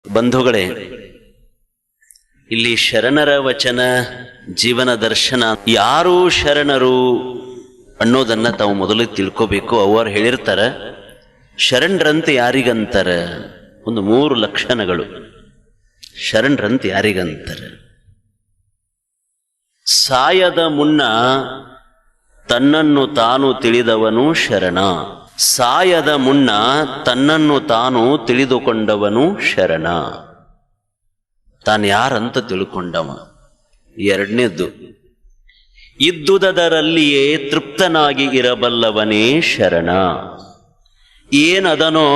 ಬಂಧುಗಳೇ, ಇಲ್ಲಿ ಶರಣರ ವಚನ, ಜೀವನ ದರ್ಶನ, ಯಾರು ಶರಣರು ಅನ್ನೋದನ್ನ ತಾವು ಮೊದಲು ತಿಳ್ಕೋಬೇಕು. ಅವರು ಹೇಳಿರ್ತಾರ ಶರಣರಂತೆ ಯಾರಿಗಂತಾರ, ಒಂದು 3 ಲಕ್ಷಣಗಳು. ಶರಣರಂತೆ ಯಾರಿಗಂತಾರ? ಸಾಯದ ಮುನ್ನ ತನ್ನನ್ನು ತಾನು ತಿಳಿದವನು ಶರಣ. ಸಾಯದ ಮುನ್ನ ತನ್ನನ್ನು ತಾನು ತಿಳಿದುಕೊಂಡವನು ಶರಣ. ತಾನು ಯಾರಂತ ತಿಳ್ಕೊಂಡವ. ಎರಡನೇದ್ದು, ಇದ್ದುದರಲ್ಲಿಯೇ ತೃಪ್ತನಾಗಿ ಇರಬಲ್ಲವನೇ ಶರಣ. ಏನದನೋ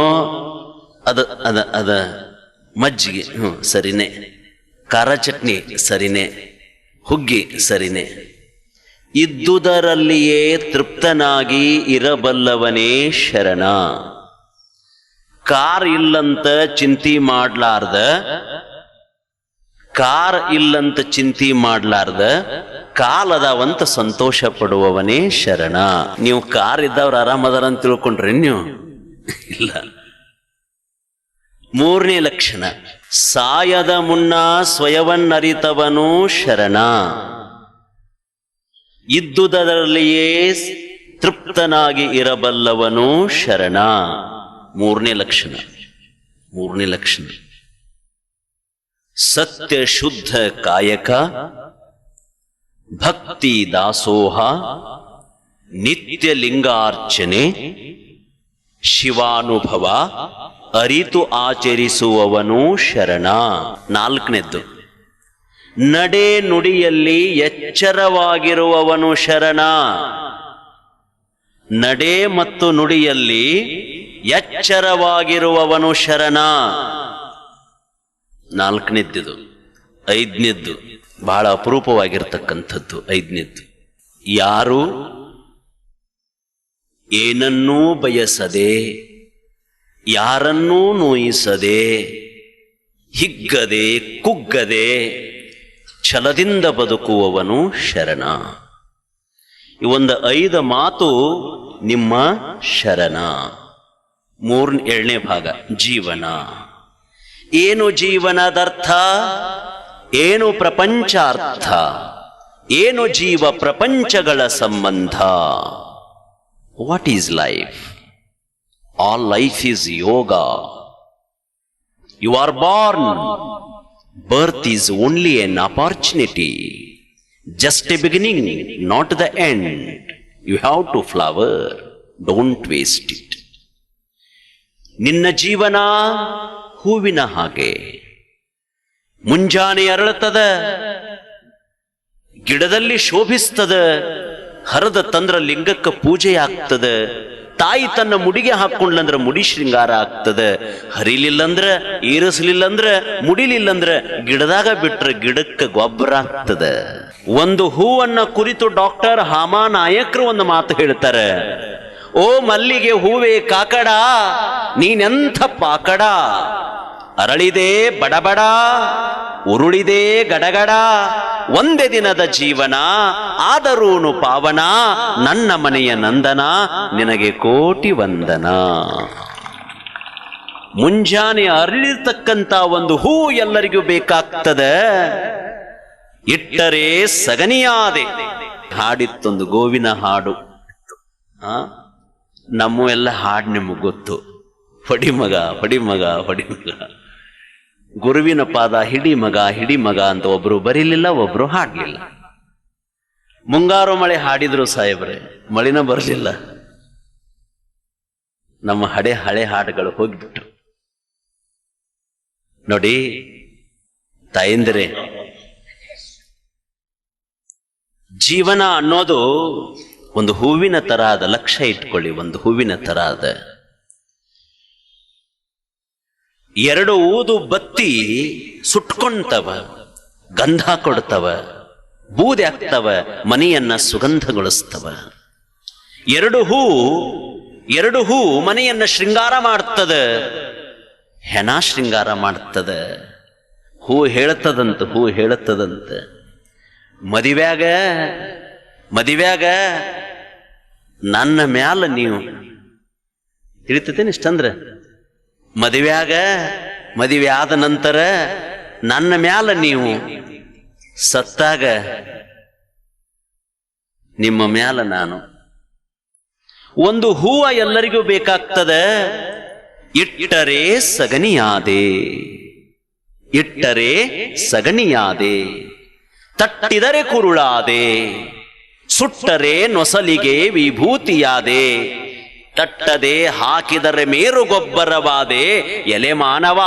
ಅದ ಮಜ್ಜಿಗೆ ಸರಿನೇ, ಖಾರ ಚಟ್ನಿ ಸರಿನೇ, ಹುಗ್ಗಿ ಸರಿನೇ. ಇದ್ದುದರಲ್ಲಿಯೇ ತೃಪ್ತನಾಗಿ ಇರಬಲ್ಲವನೇ ಶರಣ. ಕಾರ್ ಇಲ್ಲಂತ ಚಿಂತೆ ಮಾಡ್ಲಾರ್ದ, ಕಾರ್ ಇಲ್ಲಂತ ಚಿಂತೆ ಮಾಡ್ಲಾರ್ದ ಕಾಲದವಂತ ಸಂತೋಷ ಪಡುವವನೇ ಶರಣ. ನೀವು ಕಾರ್ ಇದ್ದವ್ರು ಆರಾಮದಾರ ಅಂತ ತಿಳ್ಕೊಂಡ್ರಿ ನೀವು? ಇಲ್ಲ. 3ನೇ ಲಕ್ಷಣ, ಸಾಯದ ಮುನ್ನ ಸ್ವಯವನ್ನರಿತವನು ಶರಣ. ಇದ್ದುದರಲ್ಲಿಯೇ ತೃಪ್ತನಾಗಿ ಇರಬಲ್ಲವನು ಶರಣ. 3ನೇ ಲಕ್ಷಣ. 3ನೇ ಲಕ್ಷಣ, ಸತ್ಯ ಶುದ್ಧ ಕಾಯಕ, ಭಕ್ತಿ ದಾಸೋಹ, ನಿತ್ಯ ಲಿಂಗಾರ್ಚನೆ, ಶಿವಾನುಭವ ಅರಿತು ಆಚರಿಸುವವನು ಶರಣ. 4ನೇದ್ದು, ನಡೆ ನುಡಿಯಲ್ಲಿ ಎಚ್ಚರವಾಗಿರುವವನು ಶರಣ. ನಡೆ ಮತ್ತು ನುಡಿಯಲ್ಲಿ ಎಚ್ಚರವಾಗಿರುವವನು ಶರಣ. 4ನೇದ್ದು. 5ನೇದ್ದು ಬಹಳ ಅಪರೂಪವಾಗಿರ್ತಕ್ಕಂಥದ್ದು. 5ನೇದ್ದು, ಯಾರು ಏನನ್ನೂ ಬಯಸದೆ, ಯಾರನ್ನೂ ನೋಯಿಸದೆ, ಹಿಗ್ಗದೆ ಕುಗ್ಗದೆ ಛಲದಿಂದ ಬದುಕುವವನು ಶರಣ. ಇವೊಂದು 5 ಮಾತು ನಿಮ್ಮ ಶರಣ. 2ನೇ ಭಾಗ, ಜೀವನ. ಏನು ಜೀವನದರ್ಥ? ಏನು ಪ್ರಪಂಚಾರ್ಥ? ಏನು ಜೀವ ಪ್ರಪಂಚಗಳ ಸಂಬಂಧ? What is life? All life is yoga. You are born. Birth is only an opportunity, just a beginning, not the end. You have to flower, don't waste it. ನಿನ್ನ ಜೀವನ ಹೂವಿನ ಹಾಗೆ. ಮುಂಜಾನೆ ಅರಳುತ್ತದ, ಗಿಡದಲ್ಲಿ ಶೋಭಿಸ್ತದ, ಹರದ ತಂದ್ರ ಲಿಂಗಕ್ಕೆ ಪೂಜೆ ಆಗ್ತದ. ತಾಯಿ ತನ್ನ ಮುಡಿಗೆ ಹಾಕೊಂಡ್ಲಂದ್ರ ಮುಡಿ ಶೃಂಗಾರ ಆಗ್ತದ. ಹರಿಲಿಲ್ಲಂದ್ರ, ಏರಿಸಲಿಲ್ಲಂದ್ರ, ಮುಡಿಲಿಲ್ಲಂದ್ರ ಗಿಡದಾಗ ಬಿಟ್ರ ಗಿಡಕ್ಕೆ ಗೊಬ್ಬರ ಆಗ್ತದ. ಒಂದು ಹೂವನ್ನ ಕುರಿತು ಡಾಕ್ಟರ್ ಹಾಮಾನಾಯಕರು ಒಂದು ಮಾತು ಹೇಳ್ತಾರೆ. ಓ ಮಲ್ಲಿಗೆ ಹೂವೇ ಕಾಕಡ, ನೀನೆಂಥ ಪಾಕಡ. ಅರಳಿದೆ ಬಡಬಡ, ಉರುಳಿದೆ ಗಡಗಡ. ಒಂದೇ ದಿನದ ಜೀವನ ಆದರೂನು ಪಾವನ. ನನ್ನ ಮನೆಯ ನಂದನ, ನಿನಗೆ ಕೋಟಿ ವಂದನ. ಮುಂಜಾನೆ ಅರಳಿರ್ತಕ್ಕಂಥ ಒಂದು ಹೂ ಎಲ್ಲರಿಗೂ ಬೇಕಾಗ್ತದೆ. ಇಟ್ಟರೆ ಸಗನಿಯಾದೆ. ಹಾಡಿತ್ತೊಂದು ಗೋವಿನ ಹಾಡು. ನಮ್ಮ ಎಲ್ಲ ಹಾಡು ನಿಮಗೆ ಗೊತ್ತು. ಹೊಡಿ ಮಗ ಹೊಡಿ ಮಗ ಹೊಡಿ ಮಗ, ಗುರುವಿನ ಪಾದ ಹಿಡಿ ಮಗ ಹಿಡಿ ಮಗ ಅಂತ ಒಬ್ರು ಬರೀಲಿಲ್ಲ, ಒಬ್ರು ಹಾಡ್ಲಿಲ್ಲ. ಮುಂಗಾರು ಮಳೆ ಹಾಡಿದ್ರು ಸಾಹೇಬ್ರೆ, ಮಳಿನ ಬರಲಿಲ್ಲ. ನಮ್ಮ ಹಳೆ ಹಾಡುಗಳು ಹೋಗ್ಬಿಟ್ಟು ನೋಡಿ ತಾಯಂದಿರೇ, ಜೀವನ ಅನ್ನೋದು ಒಂದು ಹೂವಿನ ತರ ಅದ. ಲಕ್ಷ್ಯ ಇಟ್ಕೊಳ್ಳಿ, ಒಂದು ಹೂವಿನ ತರ ಅದ. 2 ಊದು ಬತ್ತಿ ಸುಟ್ಕೊಂತವ, ಗಂಧ ಕೊಡ್ತವ, ಬೂದೆ ಆಗ್ತವ, ಮನೆಯನ್ನ ಸುಗಂಧಗೊಳಿಸ್ತವ. 2 ಹೂ ಮನೆಯನ್ನ ಶೃಂಗಾರ ಮಾಡ್ತದ, ಹೆಣ ಶೃಂಗಾರ ಮಾಡ್ತದ. ಹೂ ಹೇಳುತ್ತದಂತ ಮದಿವ್ಯಾಗ ನನ್ನ ಮ್ಯಾಲ ನೀವು ತಿಳಿತೇನೆ ಇಷ್ಟಂದ್ರ, ಮದುವ್ಯಾಗ ಮದುವೆ ಆದ ನಂತರ ನನ್ನ ಮ್ಯಾಲ ನೀವು ಸತ್ತಾಗ ನಿಮ್ಮ ಮ್ಯಾಲ ನಾನು. ಒಂದು ಹೂವ ಎಲ್ಲರಿಗೂ ಬೇಕಾಗ್ತದ, ಇಟ್ಟರೆ ಸಗಣಿಯಾದೆ, ಇಟ್ಟರೆ ಸಗಣಿಯಾದೆ, ತಟ್ಟಿದರೆ ಕುರುಳಾದೆ, ಸುಟ್ಟರೆ ನೊಸಲಿಗೆ ವಿಭೂತಿಯಾದೆ, ತಟ್ಟದೆ ಹಾಕಿದರೆ ಮೇರು ಗೊಬ್ಬರವಾದೆ, ಎಲೆ ಮಾನವ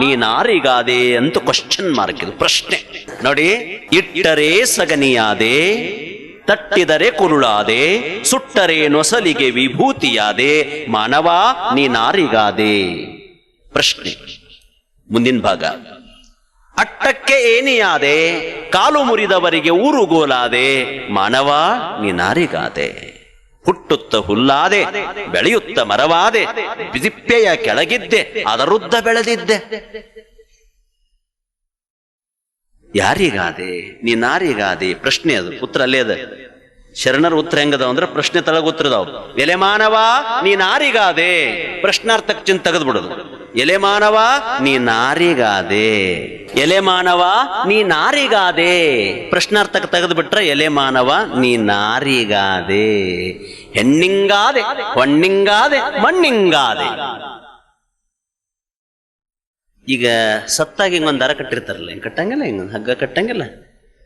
ನೀನಾರಿಗಾದೆ ಅಂತ ಕ್ವಶನ್ ಮಾರ್ಕ್. ಇದು ಪ್ರಶ್ನೆ ನೋಡಿ. ಇಟ್ಟರೆ ಸಗಣಿಯಾದೆ, ತಟ್ಟಿದರೆ ಕುರುಳಾದೆ, ಸುಟ್ಟರೆ ನೊಸಲಿಗೆ ವಿಭೂತಿಯಾದೆ, ಮಾನವ ನೀನಾರಿಗಾದೆ. ಪ್ರಶ್ನೆ. ಮುಂದಿನ ಭಾಗ. ಅಟ್ಟಕ್ಕೆ ಏನಿಯಾದೆ, ಕಾಲು ಮುರಿದವರಿಗೆ ಊರುಗೋಲಾದೆ, ಮಾನವ ನೀನಾರಿಗಾದೆ. ಹುಟ್ಟುತ್ತ ಹುಲ್ಲಾದೆ, ಬೆಳೆಯುತ್ತ ಮರವಾದೆ, ಬಿದಿಪ್ಪೆಯ ಕೆಳಗಿದ್ದೆ, ಅದರುದ್ದ ಬೆಳೆದಿದ್ದೆ. ಯಾರಿಗಾದೆ, ನೀನಾರಿಗಾದೆ. ಪ್ರಶ್ನೆ ಅದು, ಉತ್ತರ ಅಲ್ಲೇ ಅದ. ಶರಣರ ಉತ್ತರ ಹೆಂಗದಾವ ಅಂದ್ರೆ ಪ್ರಶ್ನೆ ತಳಗ ಉತ್ತರದಾವ್. ಎಲೆ ಮಾನವ ನೀನಾರಿಗಾದೆ, ಪ್ರಶ್ನಾರ್ಥಕ ಚಿಂತ ತೆಗೆದು ಬಿಡೋದು. ಎಲೆ ಮಾನವ ನೀನಾರಿಗಾದೆ, ಎಲೆ ಮಾನವ ನೀನಾರಿಗಾದೆ, ಪ್ರಶ್ನಾರ್ಥಕ ತೆಗೆದು ಬಿಟ್ರೆ ಎಲೆ ಮಾನವ ನೀನಾರಿಗಾದೆ. ಹೆಣ್ಣಿಂಗಾದೆ, ಹೊಣ್ಣಿಂಗಾದೆ, ಮಣ್ಣಿಂಗಾದೆ. ಈಗ ಸತ್ತಾಗಿ ಹಿಂಗೊಂದು ದಾರ ಕಟ್ಟಿರ್ತಾರಲ್ಲ, ಹಿಂಗೆ ಕಟ್ಟಂಗಿಲ್ಲ, ಹಿಂಗೊಂದು ಹಗ್ಗ ಕಟ್ಟಂಗಿಲ್ಲ.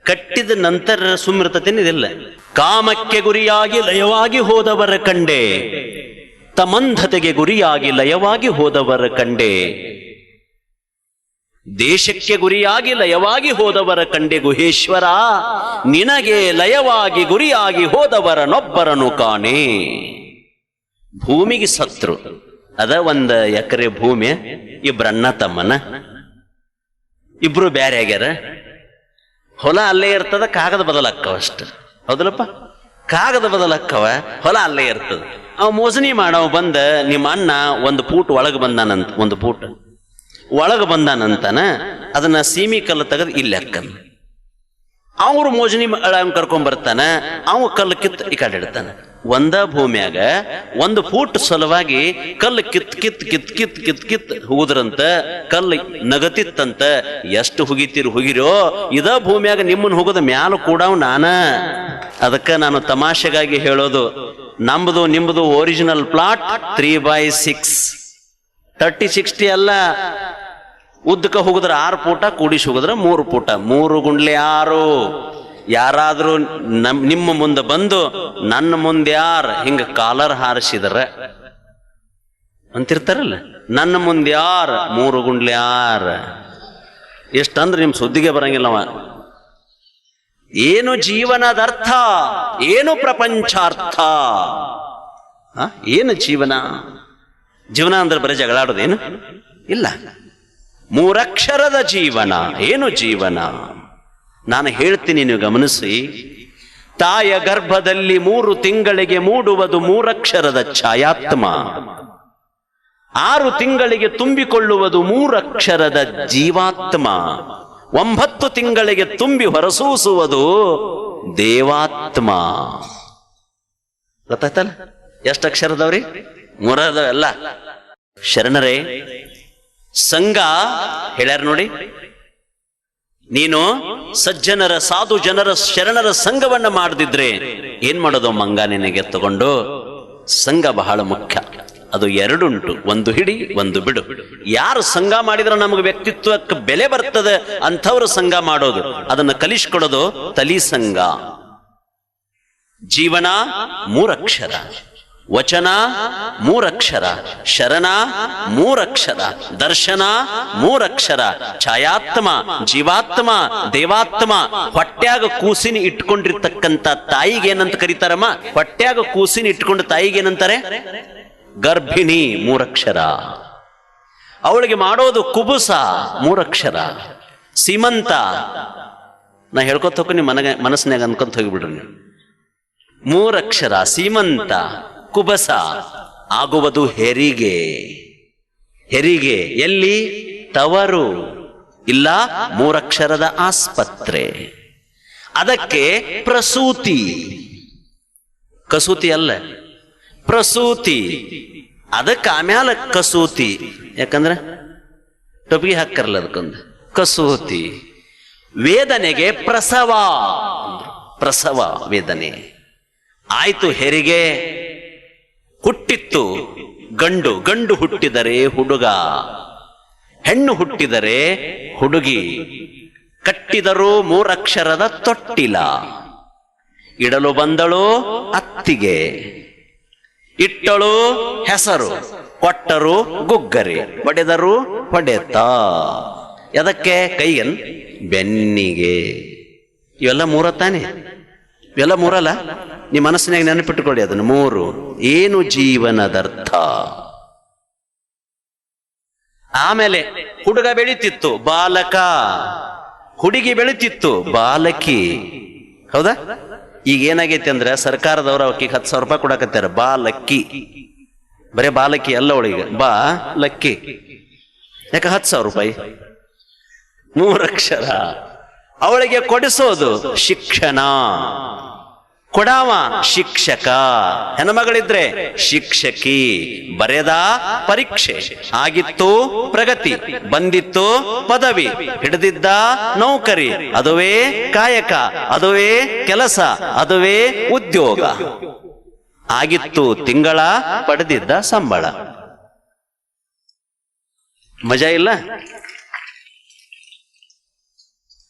ಕಟ್ಟಿದ ನಂತರ ಸುಮ್ಮಿರ್ತತೇನೆ ಇದಿಲ್ಲ. ಕಾಮಕ್ಕೆ ಗುರಿಯಾಗಿ ಲಯವಾಗಿ ಹೋದವರ ಕಂಡೆ, ತಮಂಧತೆಗೆ ಗುರಿಯಾಗಿ ಲಯವಾಗಿ ಹೋದವರ ಕಂಡೆ, ದೇಶಕ್ಕೆ ಗುರಿಯಾಗಿ ಲಯವಾಗಿ ಹೋದವರ ಕಂಡೆ ಗುಹೇಶ್ವರ, ನಿನಗೆ ಲಯವಾಗಿ ಗುರಿಯಾಗಿ ಹೋದವರನೊಬ್ಬರನು ಕಾಣೆ. ಭೂಮಿಗೆ ಸತ್ರು ಅದ 1 ಎಕರೆ ಭೂಮಿ, ಇಬ್ರಣ್ಣ ತಮ್ಮನ, ಇಬ್ರು ಬ್ಯಾರೆ ಆಗ್ಯಾರ. ಹೊಲ ಅಲ್ಲೇ ಇರ್ತದ, ಕಾಗದ ಬದಲಾಕ್ಕವ ಅಷ್ಟು. ಹೌದಲ್ಲಪ್ಪ, ಕಾಗದ ಬದಲಾಕ್ಕವ, ಹೊಲ ಅಲ್ಲೇ ಇರ್ತದ. ಅವ ಮೋಸಣಿ ಮಾಡವ ಬಂದ, ನಿಮ್ಮ ಅಣ್ಣ 1 ಫೂಟ್ ಒಳಗೆ ಬಂದಾನಂತ, 1 ಫೂಟ್ ಒಳಗೆ ಬಂದಾನಂತಾನ, ಅದನ್ನ ಸೀಮಿ ಕಲ್ಲು ತೆಗೆದು ಇಲ್ಲಿ ಹಾಕಲ್ಲ. ಅವ್ರು ಮೋಜನಿ ಕರ್ಕೊಂಡ್ ಬರ್ತಾನ, ಅವ ಕಲ್ಲು ಕಿತ್ತು ಈ ಕಡೆ ಇಡ್ತಾನ. ಒಂದ ಭೂಮಿಯಾಗ 1 ಫೂಟ್ ಸಲುವಾಗಿ ಕಲ್ಲು ಕಿತ್ ಹುಗುದ್ರಂತ, ಕಲ್ಲು ನಗತಿತ್ತಂತ. ಎಷ್ಟು ಹುಗಿರೋ, ಇದ ಭೂಮಿಯಾಗ ನಿಮ್ಮನ್ನ ಹುಗದ ಮ್ಯಾಲ ಕೂಡ ನಾನ. ಅದಕ್ಕ ನಾನು ತಮಾಷೆಗಾಗಿ ಹೇಳೋದು, ನಮ್ದು ನಿಮ್ದು ಒರಿಜಿನಲ್ ಪ್ಲಾಟ್ 3/6, 30-60 ಅಲ್ಲ. ಉದ್ದಕ್ಕೆ ಹೋಗಿದ್ರೆ 6 ಫೂಟ, ಕೂಡಿಸಿ ಹೋಗಿದ್ರೆ 3 ಫೂಟ, 3 ಗುಂಡ್ಲೆ 6. ಯಾರಾದ್ರೂ ನಿಮ್ಮ ಮುಂದೆ ಬಂದು ನನ್ನ ಮುಂದೆ ಯಾರು ಹಿಂಗ ಕಾಲರ್ ಹಾರಿಸಿದ್ರ ಅಂತಿರ್ತಾರಲ್ಲ, ನನ್ನ ಮುಂದೆ ಯಾರು 3 ಗುಂಡ್ಲೆ 6 ಎಷ್ಟಂದ್ರೆ ನಿಮ್ ಸುದ್ದಿಗೆ ಬರಂಗಿಲ್ಲವ. ಏನು ಜೀವನದ ಅರ್ಥ, ಏನು ಪ್ರಪಂಚಾರ್ಥ? ಏನು ಜೀವನ? ಜೀವನ ಅಂದ್ರೆ ಬರೀ ಜಗಳಾಡೋದೇನು ಇಲ್ಲ. 3 ಅಕ್ಷರದ ಜೀವನ. ಏನು ಜೀವನ? ನಾನು ಹೇಳ್ತೀನಿ, ನೀವು ಗಮನಿಸಿ. ತಾಯ ಗರ್ಭದಲ್ಲಿ 3 ತಿಂಗಳಿಗೆ ಮೂಡುವುದು 3 ಅಕ್ಷರದ ಛಾಯಾತ್ಮ. 6 ತಿಂಗಳಿಗೆ ತುಂಬಿಕೊಳ್ಳುವುದು 3 ಅಕ್ಷರದ ಜೀವಾತ್ಮ. 9 ತಿಂಗಳಿಗೆ ತುಂಬಿ ಹೊರಸೂಸುವುದು ದೇವಾತ್ಮ. ಗೊತ್ತಾಯ್ತಲ್ಲ? ಎಷ್ಟು ಅಕ್ಷರದವ್ರಿ? 3 ಅದಾವೆಲ್ಲ. ಶರಣರೇ, ಸಂಘ ಹೇಳ್ಯಾರ ನೋಡಿ. ನೀನು ಸಜ್ಜನರ, ಸಾಧು ಜನರ, ಶರಣರ ಸಂಘವನ್ನ ಮಾಡದಿದ್ರೆ ಏನ್ ಮಾಡೋದು ಮಂಗ? ನಿನಗೆ ತಗೊಂಡು ಸಂಘ ಬಹಳ ಮುಖ್ಯ. ಅದು 2 ಉಂಟು, 1 ಹಿಡಿ, 1 ಬಿಡು. ಯಾರು ಸಂಘ ಮಾಡಿದ್ರೆ ನಮಗೆ ವ್ಯಕ್ತಿತ್ವಕ್ಕೆ ಬೆಲೆ ಬರ್ತದೆ ಅಂಥವ್ರು ಸಂಘ ಮಾಡೋದು, ಅದನ್ನ ಕಲಿಸ್ಕೊಡೋದು ತಲಿ ಸಂಘ. ಜೀವನ 3 ಅಕ್ಷರ, ವಚನ 3 ಅಕ್ಷರ, ಶರಣ 3 ಅಕ್ಷರ, ದರ್ಶನ 3 ಅಕ್ಷರ, ಛಾಯಾತ್ಮ, ಜೀವಾತ್ಮ, ದೇವಾತ್ಮ. ಹೊಟ್ಯಾಗ ಕೂಸಿನ ಇಟ್ಕೊಂಡಿರ್ತಕ್ಕಂಥ ತಾಯಿಗೆ ಏನಂತ ಕರೀತಾರಮ್ಮ? ಹೊಟ್ಯಾಗ ಕೂಸಿನ ಇಟ್ಕೊಂಡು ತಾಯಿಗೆ ಏನಂತಾರೆ? ಗರ್ಭಿಣಿ 3 ಅಕ್ಷರ. ಅವಳಿಗೆ ಮಾಡೋದು ಕುಬುಸ 3 ಅಕ್ಷರ. ಸೀಮಂತ ನಾ ಹೇಳ್ಕೊತ ಹೋಗಿ ನಿಮ್ಮ ಮನಸ್ಸಿನಾಗ ಅನ್ಕೊಂತ ಹೋಗಿಬಿಡ್ರಿ ನೀವು. 3 ಅಕ್ಷರ ಸೀಮಂತ. ಕುಬಸ ಆಗುವುದು ಹೆರಿಗೆ. ಹೆರಿಗೆ ಎಲ್ಲಿ? ತವರು. ಇಲ್ಲ 3 ಅಕ್ಷರದ ಆಸ್ಪತ್ರೆ. ಅದಕ್ಕೆ ಪ್ರಸೂತಿ. ಕಸೂತಿ ಅಲ್ಲ, ಪ್ರಸೂತಿ. ಅದಕ್ಕೆ ಆಮ್ಯಾಲ ಕಸೂತಿ. ಯಾಕಂದ್ರೆ ಟೊಪಿಗೆ ಹಾಕರಲ್ಲ ಅದಕ್ಕೊಂದು ಕಸೂತಿ. ವೇದನೆಗೆ ಪ್ರಸವ ಅಂದ್ರು. ಪ್ರಸವ ವೇದನೆ ಆಯ್ತು. ಹೆರಿಗೆ ಹುಟ್ಟಿತ್ತು ಗಂಡು, ಗಂಡು ಹುಟ್ಟಿದರೆ ಹುಡುಗ, ಹೆಣ್ಣು ಹುಟ್ಟಿದರೆ ಹುಡುಗಿ. ಕಟ್ಟಿದರು 3 ಅಕ್ಷರದ ತೊಟ್ಟಿಲ, ಇಡಲು ಬಂದಳು ಅತ್ತಿಗೆ, ಇಟ್ಟಳು ಹೆಸರು, ಕೊಟ್ಟರು ಗುಗ್ಗರಿ, ಹೊಡೆದರು ಹೊಡೆತ. ಎದಕ್ಕೆ? ಕೈಗನ್ ಬೆನ್ನಿಗೆ. ಇವೆಲ್ಲ 3 ತಾನೆ? ಇವೆಲ್ಲ 3 ಅಲ್ಲ? ನಿಮ್ಮ ಮನಸ್ಸಿನಾಗ ನೆನಪಿಟ್ಟುಕೊಳ್ಳಿ ಅದನ್ನು. 3 ಏನು ಜೀವನದರ್ಥ. ಆಮೇಲೆ ಹುಡುಗ ಬೆಳೀತಿತ್ತು ಬಾಲಕ, ಹುಡುಗಿ ಬೆಳೀತಿತ್ತು ಬಾಲಕಿ. ಹೌದಾ? ಈಗ ಏನಾಗೈತಿ ಅಂದ್ರೆ ಸರ್ಕಾರದವ್ರ ಅವಕ್ಕೆ 10,000 ರೂಪಾಯಿ ಕೊಡಕತ್ತಾರ. ಬಾಲಕ್ಕಿ, ಬರೇ ಬಾಲಕಿ ಅಲ್ಲ, ಅವಳಿಗೆ ಬಾ ಲಕ್ಕಿ. ಯಾಕೆ 10,000 ರೂಪಾಯಿ? 3 ಅಕ್ಷರ. ಅವಳಿಗೆ ಕೊಡಿಸೋದು ಶಿಕ್ಷಣ, ಕೊಡಾವ ಶಿಕ್ಷಕ. ಹೆಣ್ಮಗಳಿದ್ರೆ ಶಿಕ್ಷಕಿ. ಬರೆದ ಪರೀಕ್ಷೆ, ಆಗಿತ್ತು ಪ್ರಗತಿ, ಬಂದಿತ್ತು ಪದವಿ, ಹಿಡಿದಿದ್ದ ನೌಕರಿ, ಅದುವೇ ಕಾಯಕ, ಅದುವೇ ಕೆಲಸ, ಅದುವೇ ಉದ್ಯೋಗ. ಆಗಿತ್ತು ತಿಂಗಳ, ಪಡೆದಿದ್ದ ಸಂಬಳ. ಮಜಾ ಇಲ್ಲ?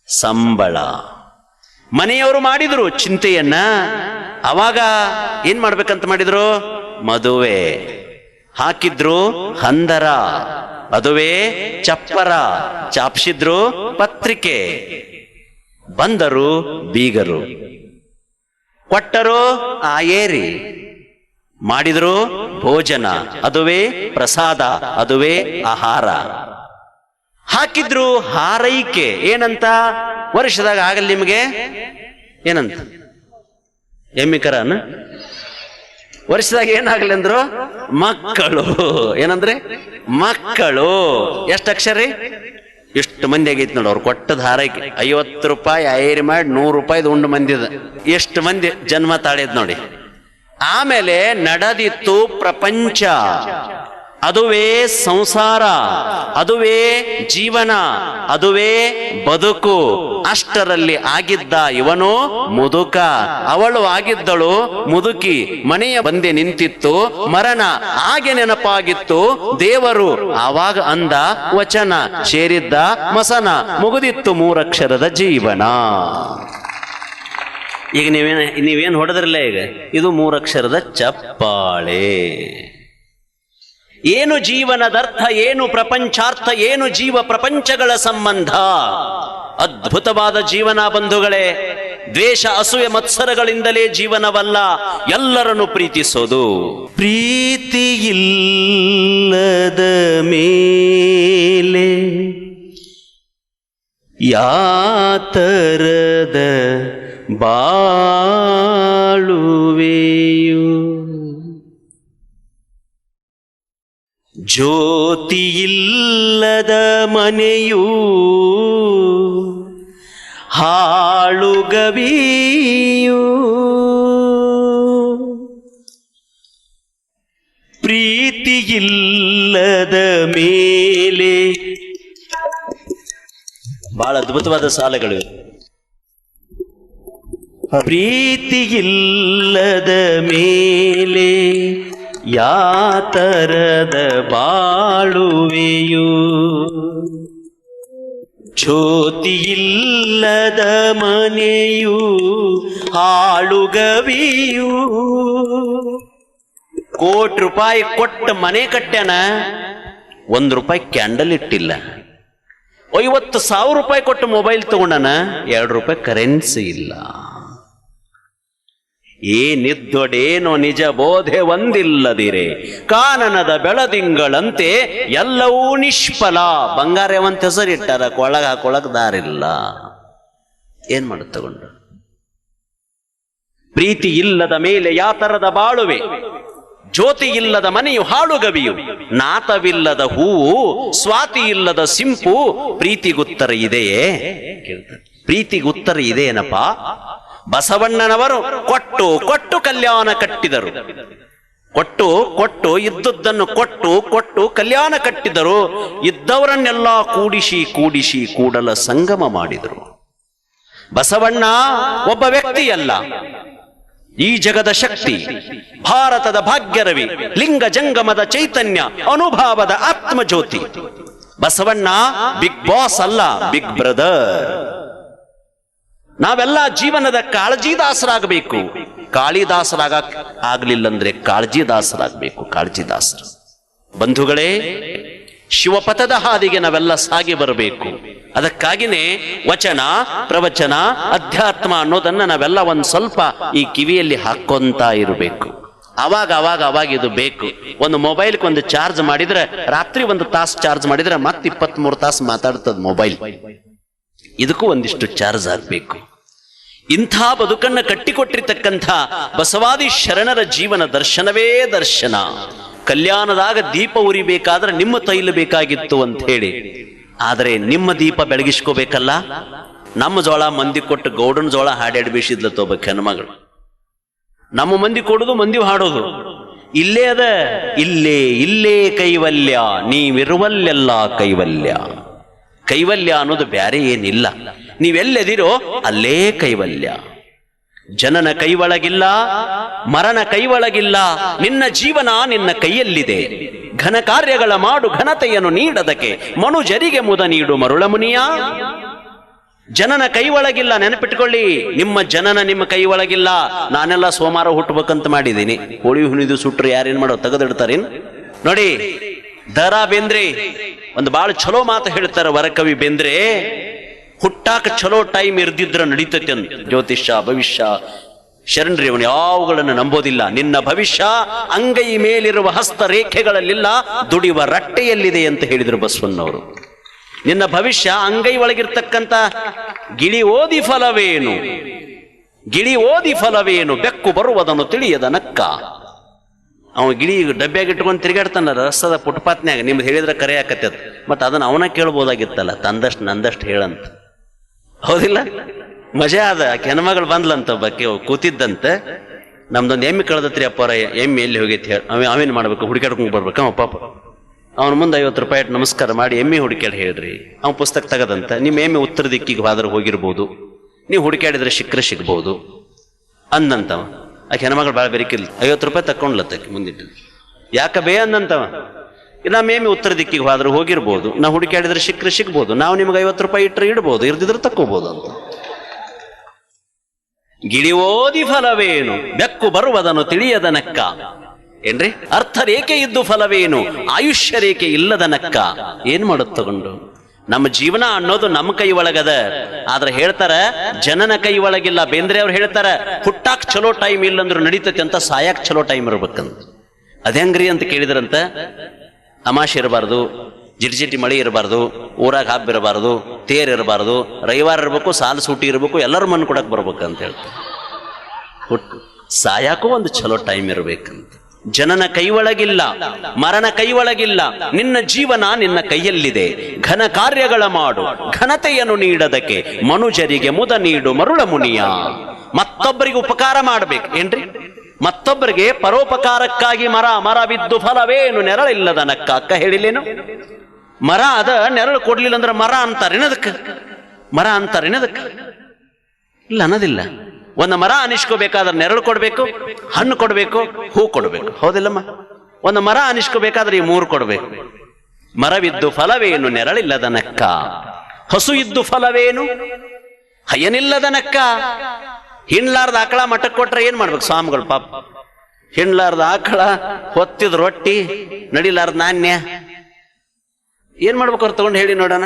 ಸಂಬಳ. ಮನೆಯವರು ಮಾಡಿದ್ರು ಚಿಂತೆಯನ್ನ. ಅವಾಗ ಏನ್ ಮಾಡ್ಬೇಕಂತ ಮಾಡಿದ್ರು? ಮದುವೆ ಹಾಕಿದ್ರು ಹಂದರ, ಅದುವೇ ಚಪ್ಪರ, ಚಾಪ್ಸಿದ್ರು ಪತ್ರಿಕೆ. ಬಂದರು ಬೀಗರು, ಕೊಟ್ಟರು ಆಯೇರಿ, ಮಾಡಿದ್ರು ಭೋಜನ, ಅದುವೇ ಪ್ರಸಾದ, ಅದುವೇ ಆಹಾರ. ಹಾಕಿದ್ರು ಹಾರೈಕೆ. ಏನಂತ? ವರ್ಷದಾಗ ಆಗಲ್ಲ ನಿಮಗೆ ಏನಂತ? ಎಮ್ಮಿಕರನ ವರ್ಷದಾಗ ಏನಾಗಲಿ ಅಂದ್ರು? ಮಕ್ಕಳು. ಏನಂದ್ರೆ? ಮಕ್ಕಳು. ಎಷ್ಟು ಅಕ್ಷರ ರೀ? ಎಷ್ಟು ಮಂದಿ ಆಗೈತಿ ನೋಡು. ಅವ್ರು ಕೊಟ್ಟದ ಹಾರೈಕೆ 50 ರೂಪಾಯಿ ಐರಿ ಮಾಡಿ 100 ರೂಪಾಯಿದು ಉಂಡು ಮಂದಿದ. ಎಷ್ಟು ಮಂದಿ ಜನ್ಮ ತಾಳಿದ್ ನೋಡಿ. ಆಮೇಲೆ ನಡೆದಿತ್ತು ಪ್ರಪಂಚ, ಅದುವೇ ಸಂಸಾರ, ಅದುವೇ ಜೀವನ, ಅದುವೇ ಬದುಕು. ಅಷ್ಟರಲ್ಲಿ ಆಗಿದ್ದ ಇವನು ಮುದುಕ, ಅವಳು ಆಗಿದ್ದಳು ಮುದುಕಿ. ಮನೆಯ ಬಂದೆ ನಿಂತಿತ್ತು ಮರಣ, ಹಾಗೆ ನೆನಪಾಗಿತ್ತು ದೇವರು. ಆವಾಗ ಅಂದ ವಚನ, ಸೇರಿದ್ದ ಮಸನ, ಮುಗಿದಿತ್ತು 3 ಅಕ್ಷರದ ಜೀವನ. ಈಗ ನೀವೇನು ಹೊಡೆದ್ರಲ್ಲ, ಈಗ ಇದು 3 ಅಕ್ಷರದ ಚಪ್ಪಾಳೆ. ಏನು ಜೀವನದರ್ಥ, ಏನು ಪ್ರಪಂಚಾರ್ಥ, ಏನು ಜೀವ ಪ್ರಪಂಚಗಳ ಸಂಬಂಧ? ಅದ್ಭುತವಾದ ಜೀವನ ಬಂಧುಗಳೇ. ದ್ವೇಷ ಅಸೂಯೆ ಮತ್ಸರಗಳಿಂದಲೇ ಜೀವನವಲ್ಲ, ಎಲ್ಲರನ್ನು ಪ್ರೀತಿಸೋದು. ಪ್ರೀತಿ ಇಲ್ಲದ ಮೇಲೆ ಯಾತರದ ಬಾಳುವೆಯು, ಜ್ಯೋತಿಯಿಲ್ಲದ ಮನೆಯೂ ಹಾಳುಗವಿಯೂ, ಪ್ರೀತಿಯಿಲ್ಲದ ಮೇಲೆ. ಬಹಳ ಅದ್ಭುತವಾದ ಸಾಲಗಳು. ಪ್ರೀತಿಯಿಲ್ಲದ ಮೇಲೆ ಯಾತರದ ಬಾಳುವೆಯು, ಜ್ಯೋತಿಯಿಲ್ಲದ ಮನೆಯು ಹಾಳುಗವಿಯು. ಕೋಟಿ ರೂಪಾಯಿ ಕೊಟ್ಟ ಮನೆ ಕಟ್ಟ್ಯಾನ, 1 ರೂಪಾಯಿ ಕ್ಯಾಂಡಲ್ ಇಟ್ಟಿಲ್ಲ. 50,000 ರೂಪಾಯಿ ಕೊಟ್ಟು ಮೊಬೈಲ್ ತಗೊಂಡನ, 2 ರೂಪಾಯಿ ಕರೆನ್ಸಿ ಇಲ್ಲ. ಏನಿದ್ದೊಡೇನೋ ನಿಜ ಬೋಧೆ ಒಂದಿಲ್ಲದಿರೆ, ಕಾನನದ ಬೆಳದಿಂಗಳಂತೆ ಎಲ್ಲವೂ ನಿಷ್ಫಲ. ಬಂಗಾರವಂತ ಹೆಸರಿಟ್ಟಾರ, ಕೊಳಗ ಹಾಕೊಳಕ್ ದಾರಿಲ್ಲ. ಏನ್ ಮಾಡುತ್ತ ತಗೊಂಡು? ಪ್ರೀತಿ ಇಲ್ಲದ ಮೇಲೆ ಯಾತರದ ಬಾಳುವೆ, ಜ್ಯೋತಿ ಇಲ್ಲದ ಮನೆಯು ಹಾಳುಗವಿಯು, ನಾತವಿಲ್ಲದ ಹೂವು, ಸ್ವಾತಿ ಇಲ್ಲದ ಸಿಂಪು. ಪ್ರೀತಿಗುತ್ತರ ಇದೆಯೇ? ಪ್ರೀತಿಗುತ್ತರ ಇದೇನಪ್ಪ? ಬಸವಣ್ಣನವರು ಕೊಟ್ಟು ಕೊಟ್ಟು ಕಲ್ಯಾಣ ಕಟ್ಟಿದರು. ಕೊಟ್ಟು ಕೊಟ್ಟು ಇದ್ದದ್ದನ್ನು ಕೊಟ್ಟು ಕೊಟ್ಟು ಕಲ್ಯಾಣ ಕಟ್ಟಿದರು. ಇದ್ದವರನ್ನೆಲ್ಲ ಕೂಡಿಸಿ ಕೂಡಿಸಿ ಕೂಡಲ ಸಂಗಮ ಮಾಡಿದರು. ಬಸವಣ್ಣ ಒಬ್ಬ ವ್ಯಕ್ತಿಯಲ್ಲ, ಈ ಜಗದ ಶಕ್ತಿ, ಭಾರತದ ಭಾಗ್ಯರವಿ, ಲಿಂಗ ಜಂಗಮದ ಚೈತನ್ಯ, ಅನುಭಾವದ ಆತ್ಮಜ್ಯೋತಿ. ಬಸವಣ್ಣ ಬಿಗ್ ಬಾಸ್ ಅಲ್ಲ, ಬಿಗ್ ಬ್ರದರ್. ನಾವೆಲ್ಲ ಜೀವನದ ಕಾಳಜಿದಾಸರಾಗಬೇಕು. ಕಾಳಿದಾಸರಾಗ ಆಗ್ಲಿಲ್ಲಂದ್ರೆ ಕಾಳಜಿದಾಸರಾಗಬೇಕು. ಕಾಳಜಿದಾಸರು ಬಂಧುಗಳೇ, ಶಿವಪಥದ ಹಾದಿಗೆ ನಾವೆಲ್ಲ ಸಾಗಿ ಬರಬೇಕು. ಅದಕ್ಕಾಗಿನೇ ವಚನ, ಪ್ರವಚನ, ಅಧ್ಯಾತ್ಮ ಅನ್ನೋದನ್ನ ನಾವೆಲ್ಲ ಒಂದ್ ಸ್ವಲ್ಪ ಈ ಕಿವಿಯಲ್ಲಿ ಹಾಕೊಂತ ಇರಬೇಕು. ಅವಾಗ ಇದು ಬೇಕು. ಒಂದು ಮೊಬೈಲ್ಗೆ ಒಂದು ಚಾರ್ಜ್ ಮಾಡಿದ್ರೆ, ರಾತ್ರಿ 1 ತಾಸು ಚಾರ್ಜ್ ಮಾಡಿದ್ರೆ ಮತ್ತೆ 23 ತಾಸು ಮಾತಾಡ್ತದ ಮೊಬೈಲ್. ಇದಕ್ಕೂ ಒಂದಿಷ್ಟು ಚಾರ್ಜ್ ಆಗ್ಬೇಕು. ಇಂಥ ಬದುಕನ್ನ ಕಟ್ಟಿಕೊಟ್ಟಿರ್ತಕ್ಕಂಥ ಬಸವಾದಿ ಶರಣರ ಜೀವನ ದರ್ಶನವೇ ದರ್ಶನ. ಕಲ್ಯಾಣದಾಗ ದೀಪ ಉರಿಬೇಕಾದ್ರೆ ನಿಮ್ಮ ತೈಲ ಬೇಕಾಗಿತ್ತು ಅಂತ ಹೇಳಿ, ಆದರೆ ನಿಮ್ಮ ದೀಪ ಬೆಳಗಿಸ್ಕೋಬೇಕಲ್ಲ. ನಮ್ಮ ಜೋಳ ಮಂದಿ ಕೊಟ್ಟು ಗೌಡನ ಜೋಳ ಹಾಡ್ಯಾಡಿ ಬೀಸಿದ್ಲತ್ತ ಒಬ್ಬ ಹೆಣ್ಮಗಳು. ನಮ್ಮ ಮಂದಿ ಕೊಡುದು, ಮಂದಿ ಹಾಡೋದು. ಇಲ್ಲೇ ಅದ, ಇಲ್ಲೇ ಕೈವಲ್ಯ, ನೀವಿರುವಲ್ಲೆಲ್ಲ ಕೈವಲ್ಯ. ಕೈವಲ್ಯ ಅನ್ನೋದು ಬ್ಯಾರೆ ಏನಿಲ್ಲ. ನೀವೆಲ್ಲದಿರೋ ಅಲ್ಲೇ ಕೈವಲ್ಯ. ಜನನ ಕೈವಳಗಿಲ್ಲ, ಮರಣ ಕೈವಳಗಿಲ್ಲ, ನಿನ್ನ ಜೀವನ ನಿನ್ನ ಕೈಯಲ್ಲಿದೆ. ಘನ ಕಾರ್ಯಗಳ ಮಾಡು, ಘನತೆಯನ್ನು ನೀಡದಕ್ಕೆ ಮನುಜರಿಗೆ ಮುದ ನೀಡು ಮರುಳ ಮುನಿಯ. ಜನನ ಕೈ ಒಳಗಿಲ್ಲ, ನೆನಪಿಟ್ಕೊಳ್ಳಿ. ನಿಮ್ಮ ಜನನ ನಿಮ್ಮ ಕೈ ಒಳಗಿಲ್ಲ. ನಾನೆಲ್ಲ ಸೋಮವಾರ ಹುಟ್ಟಬೇಕಂತ ಮಾಡಿದ್ದೀನಿ. ಹೋಳಿ ಹುಣಿದು ಸುಟ್ರು ಯಾರೇನ್ ಮಾಡೋ ತೆಗೆದಿಡ್ತಾರೇನ್ ನೋಡಿ. ದ.ರಾ. ಬೇಂದ್ರೆ ಒಂದು ಬಾಳ ಚಲೋ ಮಾತು ಹೇಳ್ತಾರೆ ವರಕವಿ ಬೇಂದ್ರೆ. ಹುಟ್ಟಾಕ ಚಲೋ ಟೈಮ್ ಇರ್ದಿದ್ರ ನಡೀತೈತೆ ಅಂತ. ಜ್ಯೋತಿಷ್ಯ, ಭವಿಷ್ಯ, ಶರಣರಿ ಅವನು ಯಾವುಗಳನ್ನು ನಂಬೋದಿಲ್ಲ. ನಿನ್ನ ಭವಿಷ್ಯ ಅಂಗೈ ಮೇಲಿರುವ ಹಸ್ತ ರೇಖೆಗಳಲ್ಲಿಲ್ಲ, ದುಡಿಯುವ ರಟ್ಟೆಯಲ್ಲಿದೆ ಅಂತ ಹೇಳಿದ್ರು ಬಸವಣ್ಣವರು. ನಿನ್ನ ಭವಿಷ್ಯ ಅಂಗೈ ಒಳಗಿರ್ತಕ್ಕಂಥ ಗಿಳಿ ಓದಿ ಫಲವೇನು, ಗಿಳಿ ಓದಿ ಫಲವೇನು, ಬೆಕ್ಕು ಬರುವುದನ್ನು ತಿಳಿಯದ ನಕ್ಕ. ಅವ ಗಿಳಿ ಡಬ್ಬ್ಯಾಗ ಇಟ್ಕೊಂಡು ತಿರುಗಾಡ್ತಾನ ರಸ್ತದ ಫುಟ್ಪಾತ್ನ್ಯಾಗ. ನಿಮ್ದು ಹೇಳಿದ್ರೆ ಕರೆ ಆಕತ್ತದ. ಮತ್ತೆ ಅದನ್ನ ಅವನ ಕೇಳ್ಬೋದಾಗಿತ್ತಲ್ಲ, ತಂದಷ್ಟು ನಂದಷ್ಟು ಹೇಳಂತ. ಹೌದಿಲ್ಲ? ಮಜಾ ಅದ. ಹೆಣ್ಮಗಳು ಬಂದ್ಲಂತ ಒಬ್ಬಕ್ಕೆ ಕೂತಿದ್ದಂತೆ. ನಮ್ದೊಂದು ಎಮ್ಮೆ ಕಳೆದತ್ರಿ ಅಪ್ಪಾರ, ಎಮ್ಮೆ ಎಲ್ಲಿ ಹೋಗೈತಿ ಹೇಳಿ. ಅವೇನ್ ಮಾಡ್ಬೇಕು, ಹುಡುಕಾಡ್ಕೊಂಡು ಬರ್ಬೇಕು. ಅವ ಪಾಪ ಅವನ ಮುಂದೆ 50 ರೂಪಾಯಿ ಇಟ್ಟು ನಮಸ್ಕಾರ ಮಾಡಿ ಎಮ್ಮೆ ಹುಡುಕ್ಯಾಡಿ ಹೇಳ್ರಿ. ಅವ ಪುಸ್ತಕ ತಗದಂತ. ನಿಮ್ಮ ಎಮ್ಮೆ ಉತ್ತರ ದಿಕ್ಕಿಗೆ ಹೋದ್ರೆ ಹೋಗಿರ್ಬೋದು, ನೀವು ಹುಡುಕ್ಯಾಡಿದ್ರೆ ಸಿಗ್ಬಹುದು ಅಂದಂತವ. ಆ ಹೆಣ್ಮಗಳು ಭಾಳ ಬೆರಿಕಿಲ್ಲ. 50 ರೂಪಾಯಿ ತಕೊಂಡ್ಲತ್ತಕ್ಕೆ ಮುಂದಿಟ್ಟು. ಯಾಕ ಬೇ ಅಂದಂತವ. ನಮ್ಮ ಎಮ್ಮೆ ಉತ್ತರ ದಿಕ್ಕಿಗೆ ಹೋದ್ರೆ ಹೋಗಿರ್ಬೋದು, ನಾವು ಹುಡುಕ್ಯಾಡಿದ್ರೆ ಸಿಗ್ಬಹುದು, ನಾವು ನಿಮ್ಗೆ 50 ರೂಪಾಯಿ ಇಟ್ಟರೆ ಇಡ್ಬೋದು, ಇರ್ದಿದ್ರೆ ತಕ್ಕೋಬಹುದು ಅಂತ. ಗಿಳಿ ಓದಿ ಫಲವೇನು, ಬೆಕ್ಕು ಬರುವುದನ್ನು ತಿಳಿಯದ ನಕ್ಕ. ಏನ್ರಿ? ಅರ್ಥ ರೇಖೆ ಇದ್ದು ಫಲವೇನು, ಆಯುಷ್ಯ ರೇಖೆ ಇಲ್ಲದ ನಕ್ಕ. ಏನ್ ಮಾಡೋದು ತಗೊಂಡು? ನಮ್ಮ ಜೀವನ ಅನ್ನೋದು ನಮ್ಮ ಕೈ ಒಳಗದ. ಆದ್ರೆ ಹೇಳ್ತಾರ ಜನನ ಕೈ ಒಳಗಿಲ್ಲ. ಬೇಂದ್ರೆ ಅವ್ರು ಹೇಳ್ತಾರ ಹುಟ್ಟಾಕ್ ಚಲೋ ಟೈಮ್ ಇಲ್ಲಂದ್ರು ನಡೀತೈತಿ ಅಂತ, ಸಾಯಾಕ್ ಚಲೋ ಟೈಮ್ ಇರ್ಬೇಕಂತ. ಅದೇಂಗ್ರಿ ಅಂತ ಕೇಳಿದ್ರಂತ. ಅಮಾಶೆ ಇರಬಾರ್ದು, ಜಿಟಿ ಮಳಿ ಇರಬಾರ್ದು, ಊರಾಗ ಹಬ್ಬ ಇರಬಾರ್ದು, ತೇರ್ ಇರಬಾರ್ದು, ರವಿವಾರ ಇರಬೇಕು, ಸಾಲು ಸೂಟಿ ಇರಬೇಕು, ಎಲ್ಲರೂ ಮಣ್ಣು ಕೊಡಕ್ ಬರ್ಬೇಕಂತ ಹೇಳ್ತಾರೆ. ಸಾಯಾಕೂ ಒಂದು ಚಲೋ ಟೈಮ್ ಇರ್ಬೇಕಂತ. ಜನನ ಕೈ ಒಳಗಿಲ್ಲ, ಮರಣ ಕೈ ಒಳಗಿಲ್ಲ, ನಿನ್ನ ಜೀವನ ನಿನ್ನ ಕೈಯಲ್ಲಿದೆ. ಘನ ಕಾರ್ಯಗಳ ಮಾಡು, ಘನತೆಯನ್ನು ನೀಡದಕ್ಕೆ ಮನುಜರಿಗೆ ಮುದ ನೀಡು ಮರುಳ ಮುನಿಯ. ಮತ್ತೊಬ್ಬರಿಗೆ ಉಪಕಾರ ಮಾಡ್ಬೇಕು. ಏನ್ರಿ? ಮತ್ತೊಬ್ಬರಿಗೆ ಪರೋಪಕಾರಕ್ಕಾಗಿ ಮರವಿದ್ದು ಫಲವೇನು, ನೆರಳಿಲ್ಲದ ನಕ್ಕ. ಅಕ್ಕ ಹೇಳಿಲ್ಲೇನು? ಮರ ಅದ, ನೆರಳು ಕೊಡ್ಲಿಲ್ಲ ಅಂದ್ರೆ ಮರ ಅಂತಾರೇನದಕ್ಕೆ? ಮರ ಅಂತಾರೇನದಕ್ಕೆ? ಇಲ್ಲ ಅನ್ನೋದಿಲ್ಲ. ಒಂದು ಮರ ಅನಿಸ್ಕೋಬೇಕಾದ್ರೆ ನೆರಳು ಕೊಡ್ಬೇಕು, ಹಣ್ಣು ಕೊಡ್ಬೇಕು, ಹೂ ಕೊಡ್ಬೇಕು. ಹೌದಿಲ್ಲಮ್ಮ? ಒಂದು ಮರ ಅನಿಸ್ಕೋಬೇಕಾದ್ರೆ ಈ 3 ಕೊಡ್ಬೇಕು. ಮರವಿದ್ದು ಫಲವೇನು, ನೆರಳಿಲ್ಲದ ನಕ್ಕ. ಹಸು ಇದ್ದು ಫಲವೇನು, ಹಯನಿಲ್ಲದ ನಕ್ಕ. ಹಿಂಡ್ಲಾರ್ದ ಆಕಳ ಮಠಕ್ಕೆ ಕೊಟ್ರೆ ಏನ್ ಮಾಡ್ಬೇಕು ಸ್ವಾಮಿಗಳು? ಪಾಪ ಹಿಂಡ್ಲಾರ್ದ ಆಕಳ, ಹೊತ್ತಿದ ರೊಟ್ಟಿ, ನಡಿಲಾರ್ದ ನಾಣ್ಯ, ಏನ್ ಮಾಡ್ಬೇಕು ಅವ್ರು ತಗೊಂಡು ಹೇಳಿ ನೋಡೋಣ.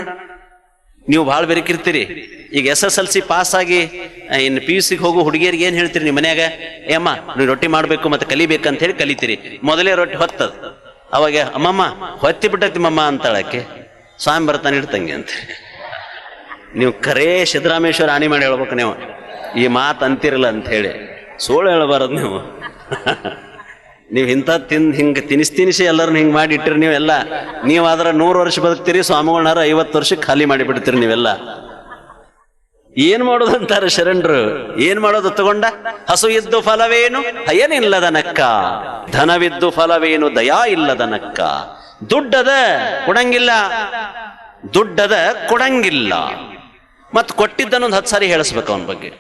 ನೀವು ಭಾಳ ಬೆರಕಿರ್ತೀರಿ. ಈಗ SSLC ಪಾಸ್ ಆಗಿ ಇನ್ನು PUC ಹೋಗೋ ಹುಡುಗಿಯರಿಗೆ ಏನ್ ಹೇಳ್ತೀರಿ? ನಿಮ್ಮ ಮನ್ಯಾಗ ಏಮ್ಮ ನೀವು ರೊಟ್ಟಿ ಮಾಡ್ಬೇಕು ಮತ್ತೆ ಕಲಿಬೇಕಂತ ಹೇಳಿ ಕಲಿತೀರಿ. ಮೊದಲೇ ರೊಟ್ಟಿ ಹೊತ್ತದ. ಅವಾಗ ಅಮ್ಮಮ್ಮ ಹೊತ್ತಿ ಬಿಟ್ಟೈತಿ ಮಮ್ಮ ಅಂತಾಳಕ್ಕೆ. ಸ್ವಾಮಿ ಬರ್ತಾನೆ ಇಡ್ತಂಗೆ ಅಂತ. ನೀವು ಕರೇ ಸಿದ್ದರಾಮೇಶ್ವರ ಆಣಿ ಮಾಡಿ ಹೇಳ್ಬೇಕು. ನೀವು ಈ ಮಾತು ಅಂತಿರಲ್ಲ ಅಂತ ಹೇಳಿ ಸೋಳು ಹೇಳಬಾರದು. ನೀವು ಇಂಥ ಹಿಂಗೆ ತಿನಿಸಿ ಎಲ್ಲರನ್ನ ಹಿಂಗೆ ಮಾಡಿ ಇಟ್ಟಿರಿ. ನೀವೆಲ್ಲ ನೀವಾದ್ರೆ 100 ವರ್ಷ ಬದುಕ್ತೀರಿ, ಸ್ವಾಮಿಗಳನ್ನಾರ 50 ವರ್ಷಕ್ಕೆ ಖಾಲಿ ಮಾಡಿಬಿಡ್ತೀರಿ ನೀವೆಲ್ಲ. ಏನ್ ಮಾಡೋದಂತಾರೆ ಶರಣರು? ಏನ್ ಮಾಡೋದು ತಗೊಂಡ? ಹಸು ಇದ್ದು ಫಲವೇನು ಹಯನಿಲ್ಲದ ನಕ್ಕ, ಧನವಿದ್ದು ಫಲವೇನು ದಯಾ ಇಲ್ಲದ ನಕ್ಕ. ದುಡ್ಡದ ಕೊಡಂಗಿಲ್ಲ, ದುಡ್ಡದ ಕೊಡಂಗಿಲ್ಲ. ಮತ್ ಕೊಟ್ಟಿದ್ದನ್ನೊಂದು 10 ಸಾರಿ ಹೇಳಿಸ್ಬೇಕು ಅವನ ಬಗ್ಗೆ.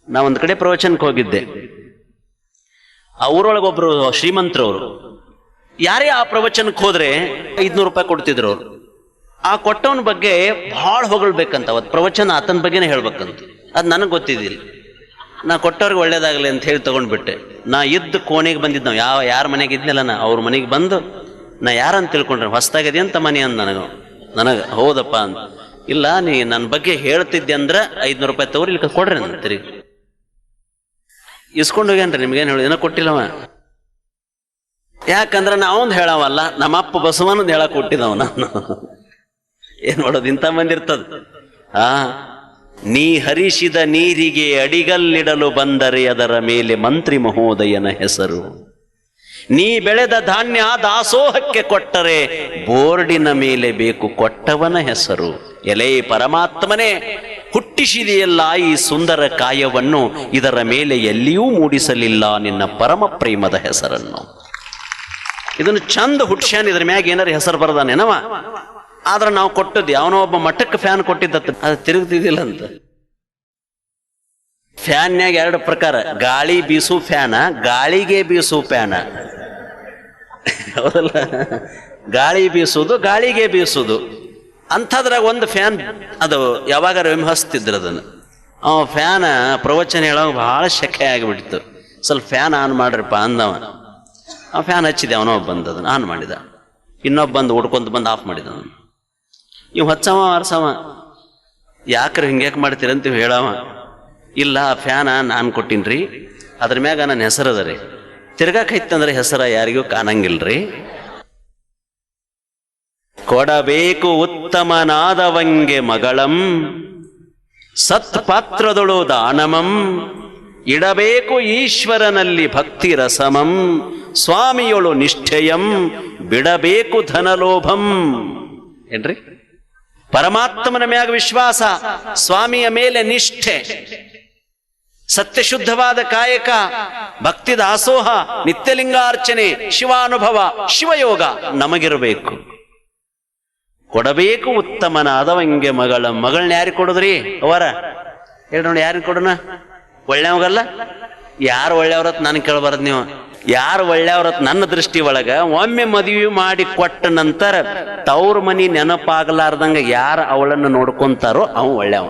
ನಾ ಒಂದ್ ಕಡೆ ಪ್ರವಚನಕ್ಕೆ ಹೋಗಿದ್ದೆ. ಆ ಊರೊಳಗೊಬ್ರು ಶ್ರೀಮಂತರವರು, ಯಾರೇ ಆ ಪ್ರವಚನಕ್ಕೆ ಹೋದ್ರೆ 500 ರೂಪಾಯಿ ಕೊಡ್ತಿದ್ರು ಅವ್ರು. ಆ ಕೊಟ್ಟವನ ಬಗ್ಗೆ ಬಹಳ ಹೊಗಳ್ಬೇಕಂತ, ಅವತ್ತು ಪ್ರವಚನ ಆತನ ಬಗ್ಗೆನೇ ಹೇಳ್ಬೇಕಂತ. ಅದು ನನಗೆ ಗೊತ್ತಿದ್ದಿಲ್ಲ. ನಾ ಕೊಟ್ಟವ್ರಿಗೆ ಒಳ್ಳೇದಾಗಲಿ ಅಂತ ಹೇಳಿ ತಗೊಂಡ್ಬಿಟ್ಟೆ. ನಾ ಇದ್ದ ಕೋಣೆಗೆ ಬಂದಿದ್ದು, ನಾವು ಯಾರ ಮನೆಗೆ ಇದ್ನಲ್ಲ, ನಾ ಅವ್ರ ಮನೆಗೆ ಬಂದು ನಾ ಯಾರಂತ ತಿಳ್ಕೊಂಡ್ರೆ, ಹೊಸ್ತಾಗದೆ ಅಂತ ಮನೆ ಅಂದ ನನಗೆ ಹೌದಪ್ಪ ಅಂತ. ಇಲ್ಲ, ನೀ ನನ್ನ ಬಗ್ಗೆ ಹೇಳ್ತಿದ್ದೆ ಅಂದ್ರೆ 500 ರೂಪಾಯಿ ತಗೋರಿ, ಇಲ್ಲಿ ಕೊಡ್ರಿ ಅಂತೀರಿ. ಇಸ್ಕೊಂಡು ಹೋಗ್ಯಾನ್ರಿ, ನಿಮ್ಗೇನು ಹೇಳಿ ಏನೋ ಕೊಟ್ಟಿಲ್ಲವ. ಯಾಕಂದ್ರೆ ನಾವೊಂದು ಹೇಳವಲ್ಲ, ನಮ್ಮ ಅಪ್ಪ ಬಸವನೊಂದು ಹೇಳಕ್ ಕೊಟ್ಟಿದ್ದವ. ನಾನು ಏನ್ ಮಾಡೋದು, ಇಂಥ ಮಂದಿ ಇರ್ತದ. ನೀ ಹರಿಸಿದ ನೀರಿಗೆ ಅಡಿಗಲ್ಲಿಡಲು ಬಂದರೆ ಅದರ ಮೇಲೆ ಮಂತ್ರಿ ಮಹೋದಯನ ಹೆಸರು. ನೀ ಬೆಳೆದ ಧಾನ್ಯ ದಾಸೋಹಕ್ಕೆ ಕೊಟ್ಟರೆ ಬೋರ್ಡಿನ ಮೇಲೆ ಬೇಕು ಕೊಟ್ಟವನ ಹೆಸರು. ಎಲೆ ಪರಮಾತ್ಮನೇ, ಹುಟ್ಟಿಸಿದೆಯಲ್ಲ ಈ ಸುಂದರ ಕಾಯವನ್ನು, ಇದರ ಮೇಲೆ ಎಲ್ಲಿಯೂ ಮೂಡಿಸಲಿಲ್ಲ ನಿನ್ನ ಪರಮ ಪ್ರೇಮದ ಹೆಸರನ್ನು. ಇದನ್ನು ಚಂದ ಹುಟ್ಸ್ಯಾನ್, ಇದ್ರ ಮ್ಯಾಗ ಏನಾರ ಹೆಸರು ಬರದಾನೇನವ. ಆದ್ರೆ ನಾವು ಕೊಟ್ಟದ್ದು ಯಾವನೋ ಒಬ್ಬ ಮಠಕ್ಕೆ ಫ್ಯಾನ್ ಕೊಟ್ಟಿದ್ದ, ಅದು ತಿರುಗ್ತಿದ್ದಿಲ್ಲ ಅಂತ. ಫ್ಯಾನ್ಯಾಗ 2 ಪ್ರಕಾರ, ಗಾಳಿ ಬೀಸು ಫ್ಯಾನ, ಗಾಳಿಗೆ ಬೀಸು ಫ್ಯಾನ. ಹೌದಲ್ಲ, ಗಾಳಿ ಬೀಸುದು, ಗಾಳಿಗೆ ಬೀಸುದು. ಅಂಥದ್ರಾಗ ಒಂದು ಫ್ಯಾನ್ ಅದು ಯಾವಾಗಾರ ವಿಮರ್ಶಿಸ್ತಿದ್ರು ಅದನ್ನು. ಫ್ಯಾನ್ ಪ್ರವಚನ ಹೇಳೋವಾಗ ಬಹಳ ಶೆಕೆ ಆಗಿಬಿಡ್ತು. ಸ್ವಲ್ಪ ಫ್ಯಾನ್ ಆನ್ ಮಾಡ್ರಿಪ್ಪ ಅಂದವ. ಫ್ಯಾನ್ ಹಚ್ಚಿದೆ, ಅವನೋ ಬಂದು ಅದನ್ನು ಆನ್ ಮಾಡಿದ. ಇನ್ನೊಬ್ಬ ಬಂದು ಹುಡ್ಕೊಂತ ಬಂದು ಆಫ್ ಮಾಡಿದ. ಇವ್ ಹಚ್ಚವ ಅರ್ಸವ, ಯಾಕ್ರಿ ಹಿಂಗ್ಯಾಕೆ ಮಾಡ್ತೀರಂತ ಹೇಳವ. ಇಲ್ಲ, ಫ್ಯಾನ ನಾನು ಕೊಟ್ಟಿನ್ರಿ, ಅದ್ರ ಮ್ಯಾಗ ನನ್ನ ಹೆಸರು ಅದ ರೀ. ತಿರ್ಗಾಕೈತಂದ್ರೆ ಹೆಸರ ಯಾರಿಗೂ ಕಾಣಂಗಿಲ್ರಿ. ಕೊಡಬೇಕು ಉತ್ತಮನಾದವಂಗೆ ಮಗಳಂ, ಸತ್ಪಾತ್ರದೊಳು ದಾನಮಂ, ಇಡಬೇಕು ಈಶ್ವರನಲ್ಲಿ ಭಕ್ತಿ ರಸಮಂ, ಸ್ವಾಮಿಯೊಳು ನಿಷ್ಠೆಯಂ, ಬಿಡಬೇಕು ಧನಲೋಭಂ. ಏನ್ರಿ? ಪರಮಾತ್ಮನ ಮ್ಯಾಗ ವಿಶ್ವಾಸ, ಸ್ವಾಮಿಯ ಮೇಲೆ ನಿಷ್ಠೆ, ಸತ್ಯಶುದ್ಧವಾದ ಕಾಯಕ, ಭಕ್ತಿ ದಾಸೋಹ, ನಿತ್ಯಲಿಂಗಾರ್ಚನೆ, ಶಿವಾನುಭವ, ಶಿವಯೋಗ ನಮಗಿರಬೇಕು. ಕೊಡಬೇಕು ಉತ್ತಮನಾದವಂಗೆ ಮಗಳನ್ನ ಯಾರಿಗೆ ಕೊಡುದ್ರಿ ಅವರ? ಹೇಳಿ ನೋಡಿ, ಯಾರಿಗೆ ಕೊಡೋಣ? ಒಳ್ಳೆಯವಗಲ್ಲ. ಯಾರು ಒಳ್ಳೆಯವ್ರತ್ ನನಗೆ ಕೇಳಬಾರದು ನೀವು. ಯಾರು ಒಳ್ಳೆಯವ್ರತ್ ನನ್ನ ದೃಷ್ಟಿ ಒಳಗ, ಒಮ್ಮೆ ಮದುವೆ ಮಾಡಿ ಕೊಟ್ಟ ನಂತರ ತವ್ರ ಮನಿ ನೆನಪಾಗಲಾರ್ದಂಗ ಯಾರು ಅವಳನ್ನು ನೋಡ್ಕೊಂತಾರೋ ಅವ ಒಳ್ಳೆಯವ.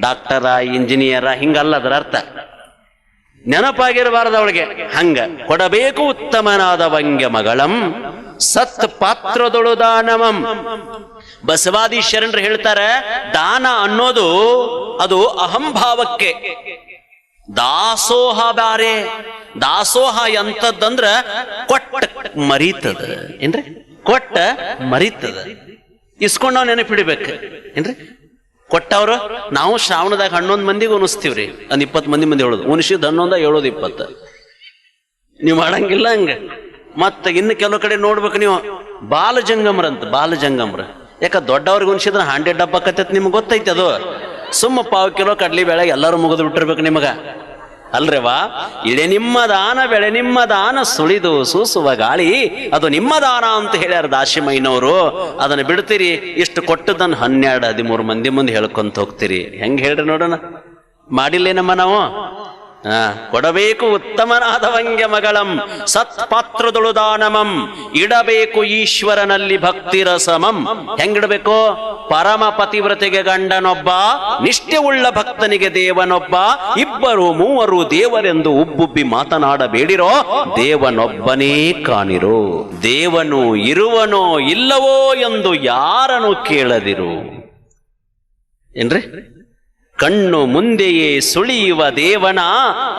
ಡಾಕ್ಟರ, ಇಂಜಿನಿಯರ ಹಿಂಗಲ್ಲ ಅದರ ಅರ್ಥ. ನೆನಪಾಗಿರಬಾರ್ದು ಅವಳಿಗೆ. ಹಂಗ ಕೊಡಬೇಕು ಉತ್ತಮನಾದವಂಗೆ ಮಗಳಂ, ಸತ್ ಪಾತ್ರದೊಳು ದಾನಮಂ. ಬಸವಾದಿ ಶರಣರು ಹೇಳ್ತಾರೆ, ದಾನ ಅನ್ನೋದು ಅದು ಅಹಂಭಾವಕ್ಕೆ. ದಾಸೋಹ ಬ್ಯಾರೆ. ದಾಸೋಹ ಎಂತದಂದ್ರ ಕೊಟ್ಟ ಮರಿತದ. ಏನ್ರಿ? ಕೊಟ್ಟ ಮರಿತದ. ಇಸ್ಕೊಂಡವ್ ನೆನಪಿಡಿಬೇಕು. ಏನ್ರಿ? ಕೊಟ್ಟವ್ರು ನಾವು ಶ್ರಾವಣದಾಗ 11 ಮಂದಿಗೆ ಉಣಿಸ್ತೀವ್ರಿ. 20 ಮಂದಿ ಹೇಳೋದು, ಉಣಿಸಿದ್ 11 ಹೇಳೋದು 20. ನೀವು ಮಾಡಂಗಿಲ್ಲ ಹಂಗ. ಮತ್ತ ಇನ್ನು ಕೆಲವು ಕಡೆ ನೋಡ್ಬೇಕು ನೀವು, ಬಾಲಜಂಗಮ್ರಂತ. ಬಾಲಜಂಗಮ್ರ ಯಾಕ ದೊಡ್ಡವ್ರಿಗೆ ಉಣಿಸಿದ್ರ 100 ಡಬ್ಬ ಕತ್ತೈತಿ. ನಿಮ್ಗೆ ಗೊತ್ತೈತಿ ಅದು. ಸುಮ್ಮ 1/4 ಕಿಲೋ ಕಡ್ಲಿ ಬೇಳೆ ಎಲ್ಲರೂ ಮುಗಿದು ಬಿಟ್ಟಿರ್ಬೇಕು ನಿಮಗ ಅಲ್ರೇವಾ. ಇಳೆ ನಿಮ್ಮ ದಾನ ಬೆಳೆ ನಿಮ್ಮ ದಾನ, ಸುಳಿದು ಸೂಸುವ ಗಾಳಿ ಅದು ನಿಮ್ಮ ದಾನ ಅಂತ ಹೇಳ್ಯಾರ ದಾಶಿಮಯ್ಯನವರು. ಅದನ್ನ ಬಿಡ್ತೀರಿ, ಇಷ್ಟು ಕೊಟ್ಟದನ್ನು 12, 13 ಮಂದಿ ಮುಂದೆ ಹೇಳ್ಕೊಂತ ಹೋಗ್ತೀರಿ. ಹೆಂಗ್ ಹೇಳ್ರಿ ನೋಡೋಣ. ಮಾಡಿಲ್ಲೇನಮ್ಮ ನಾವು? ಕೊಡಬೇಕು ಉತ್ತಮನಾದವಂಗೆ ಮಗಳಂ, ಸತ್ಪಾತ್ರದೊಳು ದಾನಮಂ, ಇಡಬೇಕು ಈಶ್ವರನಲ್ಲಿ ಭಕ್ತಿ ರಸಮಂ. ಹೆಂಗಿಡಬೇಕು? ಪರಮ ಪತಿವ್ರತೆಗೆ ಗಂಡನೊಬ್ಬ, ನಿಷ್ಠೆ ಉಳ್ಳ ಭಕ್ತನಿಗೆ ದೇವನೊಬ್ಬ, 2 3 ದೇವರೆಂದು ಉಬ್ಬುಬ್ಬಿ ಮಾತನಾಡಬೇಡಿರೋ, ದೇವನೊಬ್ಬನೇ ಕಾಣಿರೋ. ದೇವನು ಇರುವನೋ ಇಲ್ಲವೋ ಎಂದು ಯಾರನ್ನು ಕೇಳದಿರು. ಏನ್ರಿ? ಕಣ್ಣು ಮುಂದೆಯೇ ಸುಳಿಯುವ ದೇವನ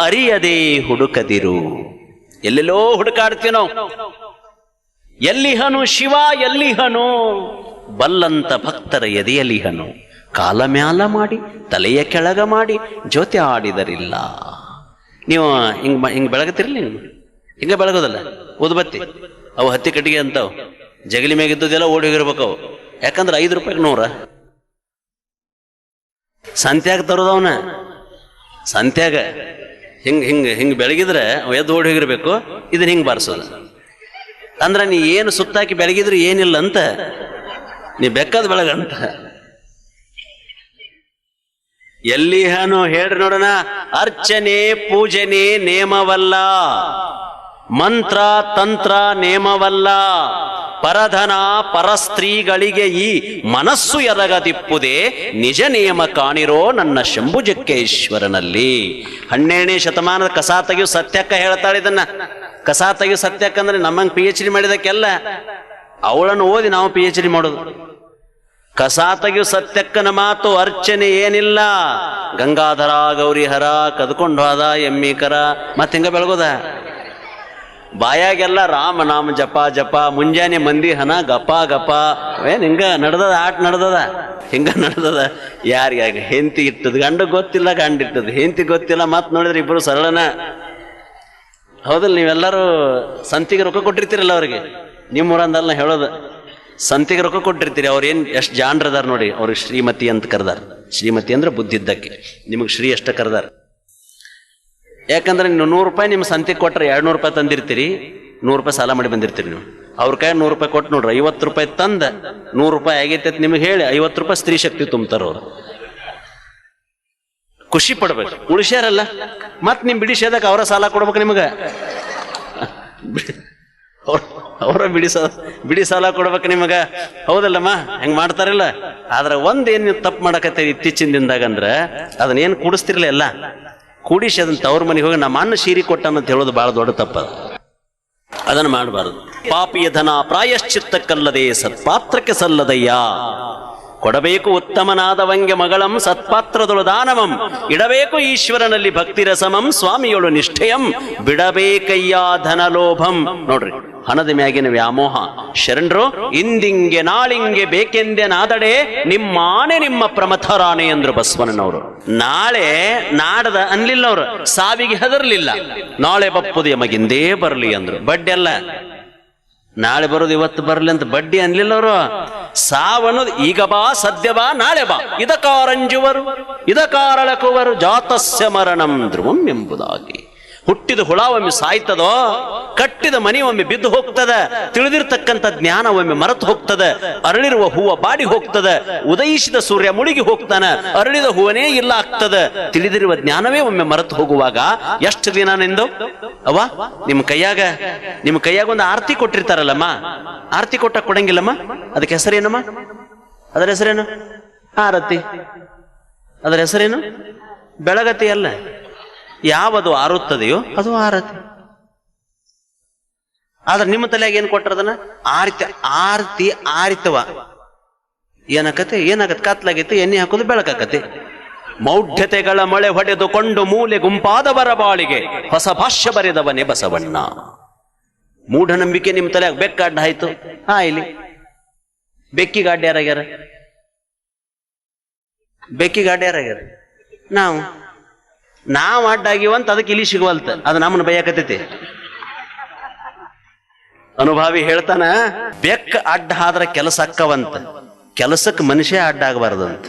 ಅರಿಯದೇ ಹುಡುಕದಿರು. ಎಲ್ಲೆಲ್ಲೋ ಹುಡುಕಾಡ್ತೀವಿ ನಾವು. ಎಲ್ಲಿಹನು ಶಿವ, ಎಲ್ಲಿಹನು ಬಲ್ಲಂತ ಭಕ್ತರ ಎದೆಯಲಿಹನು. ಕಾಲ ಮ್ಯಾಲ ಮಾಡಿ ತಲೆಯ ಕೆಳಗ ಮಾಡಿ ಜ್ಯೋತಿ ಆಡಿದರಿಲ್ಲ. ನೀವು ಹಿಂಗ್ ಬೆಳಗತಿರ್ಲಿ, ನೀವು ಹಿಂಗ ಬೆಳಗೋದಲ್ಲ. ಉದ್ಬತ್ತಿ ಅವು ಹತ್ತಿ ಕಟ್ಟಿಗೆ ಅಂತವು ಜಗಲಿ ಮ್ಯಾಗಿದ್ದದೆಲ್ಲ ಓಡಿ ಹೋಗಿರ್ಬೇಕು ಅವು. ಯಾಕಂದ್ರೆ 5 ರೂಪಾಯಿಗೆ 100. ಸಂತ್ಯಾಗ ತರೋದವನ ಸಂತ್ಯಾಗ ಹಿಂಗ್ ಬೆಳಗಿದ್ರೆ ಎದ್ದು ಓಡಿ ಹೋಗಿರ್ಬೇಕು, ಇದನ್ನ ಹಿಂಗ್ ಬಾರಿಸೋದು. ಅಂದ್ರ ನೀ ಏನು ಸುತ್ತಾಕಿ ಬೆಳಗಿದ್ರು ಏನಿಲ್ಲ ಅಂತ, ನೀ ಬೆಕ್ಕದ ಬೆಳಗಂತ. ಎಲ್ಲಿಹನು ಹೇಳ್ರಿ ನೋಡೋಣ. ಅರ್ಚನೆ ಪೂಜನೆ ನೇಮವಲ್ಲ, ಮಂತ್ರ ತಂತ್ರ ನೇಮವಲ್ಲ, ಪರಧನ ಪರಸ್ತ್ರೀಗಳಿಗೆ ಈ ಮನಸ್ಸು ಎರಗದಿಪ್ಪುದೇ ನಿಜ ನಿಯಮ ಕಾಣಿರೋ ನನ್ನ ಶಂಭುಜಕ್ಕೇಶ್ವರನಲ್ಲಿ. 12ನೇ ಶತಮಾನದ ಕಸಾ ತೆಗೆಯು ಸತ್ಯಕ್ಕ ಹೇಳ್ತಾಳೆ ಇದನ್ನ. ಕಸಾ ತೆಗೆಯು ಸತ್ಯಕ್ಕ ಅಂದ್ರೆ ನಮ್ಮಂಗೆ PhD ಮಾಡಿದಕ್ಕೆಲ್ಲ, ಅವಳನ್ನು ಓದಿ ನಾವು PhD ಮಾಡೋದು. ಕಸಾ ತೆಗೆಯು ಸತ್ಯಕ್ಕನ ಮಾತು. ಅರ್ಚನೆ ಏನಿಲ್ಲ, ಗಂಗಾಧರ ಗೌರಿಹರ ಕದ್ಕೊಂಡು ಹೋದ ಎಮ್ಮೀಕರ ಮತ್ತೆ ಹಿಂಗ ಬೆಳಗೋದ. ಬಾಯಾಗೆಲ್ಲ ರಾಮನಾಮ ಜಪ ಜಪ, ಮುಂಜಾನೆ ಮಂದಿ ಹನ ಗಪ ಗಪ. ಏನ್ ಹಿಂಗ ನಡ್ದದ, ಆಟ ನಡ್ದದ, ಹಿಂಗ ನಡ್ದದ. ಯಾರಿಗಾಗ ಹೆಂತಿ ಇಟ್ಟದ, ಗಂಡ ಗೊತ್ತಿಲ್ಲ, ಗಂಡ ಇಟ್ಟದ, ಹೆಂತಿ ಗೊತ್ತಿಲ್ಲ. ಮತ್ ನೋಡಿದ್ರೆ ಇಬ್ರು ಸರಳನ. ಹೌದಲ್ಲ, ನೀವೆಲ್ಲರೂ ಸಂತಿಗೆ ರೊಕ್ಕ ಕೊಟ್ಟಿರ್ತೀರಲ್ಲ ಅವ್ರಿಗೆ. ನಿಮ್ಮೂರಂದಲ್ಲ ಹೇಳೋದು, ಸಂತಿಗೆ ರೊಕ್ಕ ಕೊಟ್ಟಿರ್ತೀರಿ. ಅವ್ರೇನ್ ಎಷ್ಟು ಜಾಣ್ರದಾರ ನೋಡಿ. ಅವ್ರಿಗೆ ಶ್ರೀಮತಿ ಅಂತ ಕರೆದಾರ. ಶ್ರೀಮತಿ ಅಂದ್ರೆ ಬುದ್ಧಿ ಇದ್ದಕ್ಕೆ. ನಿಮಗೆ ಶ್ರೀ ಅಷ್ಟ ಕರೆದಾರ. ಯಾಕಂದ್ರೆ ನೀವು 100 ರೂಪಾಯಿ ನಿಮ್ಮ ಸಂತಿಗೆ ಕೊಟ್ಟರೆ 200 ರೂಪಾಯಿ ತಂದಿರ್ತೀರಿ, 100 ರೂಪಾಯಿ ಸಾಲ ಮಾಡಿ ಬಂದಿರ್ತೀರಿ. ನೀವು ಅವ್ರ ಕೈ 100 ರೂಪಾಯಿ ಕೊಟ್ಟು ನೋಡ್ರಿ, 50 ರೂಪಾಯಿ ತಂದ 100 ರೂಪಾಯಿ ಆಗೈತೆ ಅಂತ ನಿಮಗೆ ಹೇಳಿ 50 ರೂಪಾಯಿ ಸ್ತ್ರೀ ಶಕ್ತಿ ತುಂಬ್ತಾರ ಅವ್ರು. ಖುಷಿ ಪಡ್ಬೇಕು. ಉಳಿಸ್ಯಾರಲ್ಲ, ಮತ್ ನಿಮ್ ಬಿಡಿಸ್ಯಾದಕ್ಕೆ ಅವರ ಸಾಲ ಕೊಡ್ಬೇಕು ನಿಮಗೆ. ಅವರ ಬಿಡಿ ಸಾಲ ಕೊಡ್ಬೇಕು ನಿಮಗ. ಹೌದಲ್ಲಮ್ಮ, ಹೆಂಗ್ ಮಾಡ್ತಾರಲ್ಲ. ಆದ್ರೆ ಒಂದೇನ್ ನೀವು ತಪ್ಪು ಮಾಡಕತ್ತೀರಿ ಇತ್ತೀಚಿನ ದಿನದಾಗ ಅಂದ್ರೆ, ಅದನ್ನೇನು ಕೂಡಿಸ್ತಿರ್ಲಿಲ್ಲ, ಎಲ್ಲ ಕೂಡಿಸಿ ಅದನ್ನ ತವ್ರ ಮನೆಗೆ ಹೋಗಿ ನಮ್ಮ ಅಣ್ಣ ಸೀರೆ ಕೊಟ್ಟಾನ ಅಂತ ಹೇಳೋದು ಬಹಳ ದೊಡ್ಡ ತಪ್ಪದ. ಅದನ್ನು ಮಾಡಬಾರದು. ಪಾಪಿಯ ಧನ ಪ್ರಾಯಶ್ಚಿತ್ತಕ್ಕಲ್ಲದೆ ಸತ್ಪಾತ್ರಕ್ಕೆ ಸಲ್ಲದಯ್ಯ. ಕೊಡಬೇಕು ಉತ್ತಮನಾದವಂಗೆ ಮಗಳಂ ಸತ್ಪಾತ್ರದೊಳು ದಾನವಂ. ಇಡಬೇಕು ಈಶ್ವರನಲ್ಲಿ ಭಕ್ತಿ ರಸಮಂ ಸ್ವಾಮಿಯೊಳು ನಿಷ್ಠೆಯಂ. ಬಿಡಬೇಕಯ್ಯ ಧನಲೋಭಂ. ನೋಡ್ರಿ, ಹಣದ ಮ್ಯಾಗಿನ ವ್ಯಾಮೋಹ. ಶರಣರು ಇಂದಿಂಗೆ ನಾಳಿಂಗೆ ಬೇಕೆಂದೆ ನಾದಡೆ ನಿಮ್ಮಾನೆ ನಿಮ್ಮ ಪ್ರಮಥರಾಣೆ ಅಂದ್ರು ಬಸವಣ್ಣನವರು. ನಾಳೆ ನಾಡದ ಅನ್ಲಿಲ್ಲ ಅವರು, ಸಾವಿಗೆ ಹೆದರ್ಲಿಲ್ಲ. ನಾಳೆ ಬಪ್ಪುದು ಯಮಗಿಂದೇ ಬರಲಿ ಅಂದ್ರು. ಬಡ್ಡಿ ಅಲ್ಲ, ನಾಳೆ ಬರೋದು ಇವತ್ತು ಬರಲಿ ಅಂತ ಬಡ್ಡಿ ಅನ್ಲಿಲ್ಲ ಅವರು. ಸಾವನ್ನೋದು ಈಗ ಬಾ ಸದ್ಯ ಬಾ ನಾಳೆ ಬಾ, ಇದಕಾರಂಜುವರು ಇದಕಾರಳಕುವರು ಜಾತಸ್ಯ ಮರಣಂ ಧ್ರುವಂ ಎಂಬುದಾಗಿ. ಹುಟ್ಟಿದ ಹುಳ ಒಮ್ಮೆ ಸಾಯ್ತದೋ, ಕಟ್ಟಿದ ಮನೆ ಒಮ್ಮೆ ಬಿದ್ದು ಹೋಗ್ತದ, ತಿಳಿದಿರ್ತಕ್ಕಂಥ ಜ್ಞಾನ ಒಮ್ಮೆ ಮರೆತು ಹೋಗ್ತದ, ಅರಳಿರುವ ಹೂವ ಬಾಡಿ ಹೋಗ್ತದ, ಉದಯಿಸಿದ ಸೂರ್ಯ ಮುಳುಗಿ ಹೋಗ್ತಾನ, ಅರಳಿದ ಹೂವನೇ ಇಲ್ಲ ಆಗ್ತದ. ತಿಳಿದಿರುವ ಜ್ಞಾನವೇ ಒಮ್ಮೆ ಮರೆತು ಹೋಗುವಾಗ ಎಷ್ಟು ದಿನ ನಿಂದು ಅವ್ವ ನಿಮ್ಮ ಕೈಯಾಗ ಒಂದು ಆರತಿ ಕೊಟ್ಟಿರ್ತಾರಲ್ಲಮ್ಮ, ಆರತಿ ಕೊಡಂಗಿಲ್ಲಮ್ಮ, ಅದಕ್ಕೆ ಹೆಸರೇನಮ್ಮ? ಅದರ ಹೆಸರೇನು? ಆರತಿ. ಅದರ ಹೆಸರೇನು? ಬೆಳಗತಿ ಅಲ್ಲ. ಯಾವದು ಆರುತ್ತದೆಯೋ ಅದು ಆರತಿ. ಆದ್ರೆ ನಿಮ್ಮ ತಲೆಯಾಗ ಏನ್ ಕೊಟ್ಟರದನ್ನ? ಆರತಿ ಆರಿತವ. ಏನಾಗತ್ತೆ? ಕತ್ಲಾಗೈತೆ, ಎಣ್ಣೆ ಹಾಕೋದು ಬೆಳಕಾಕತೆ. ಮೌಢ್ಯತೆಗಳ ಮಳೆ ಹೊಡೆದುಕೊಂಡು ಮೂಲೆ ಗುಂಪಾದವರ ಬಾಳಿಗೆ ಹೊಸ ಭಾಷ್ಯ ಬರೆದವನೇ ಬಸವಣ್ಣ. ಮೂಢನಂಬಿಕೆ ನಿಮ್ಮ ತಲೆಯಾಗ ಬೆಕ್ಕಾಡ್ಡ ಆಯ್ತು. ಇಲ್ಲಿ ಬೆಕ್ಕಿಗಾಡ್ಡ ಯಾರಾಗ್ಯಾರ? ಬೆಕ್ಕಿಗಾಡ್ಡ ನಾವು ಅಡ್ಡಾಗಿವಂತ ಅದಕ್ಕೆ ಇಲ್ಲಿ ಸಿಗುವಲ್ತ. ಅದು ನಮ್ಮನ್ನ ಬೈಯಾಕತೈತಿ. ಅನುಭಾವಿ ಹೇಳ್ತಾನ, ಬೆಕ್ಕ ಅಡ್ಡ ಆದ್ರ ಕೆಲಸ ಅಕ್ಕವಂತ, ಕೆಲಸಕ್ಕೆ ಮನುಷ್ಯ ಅಡ್ಡ ಆಗಬಾರ್ದಂತ.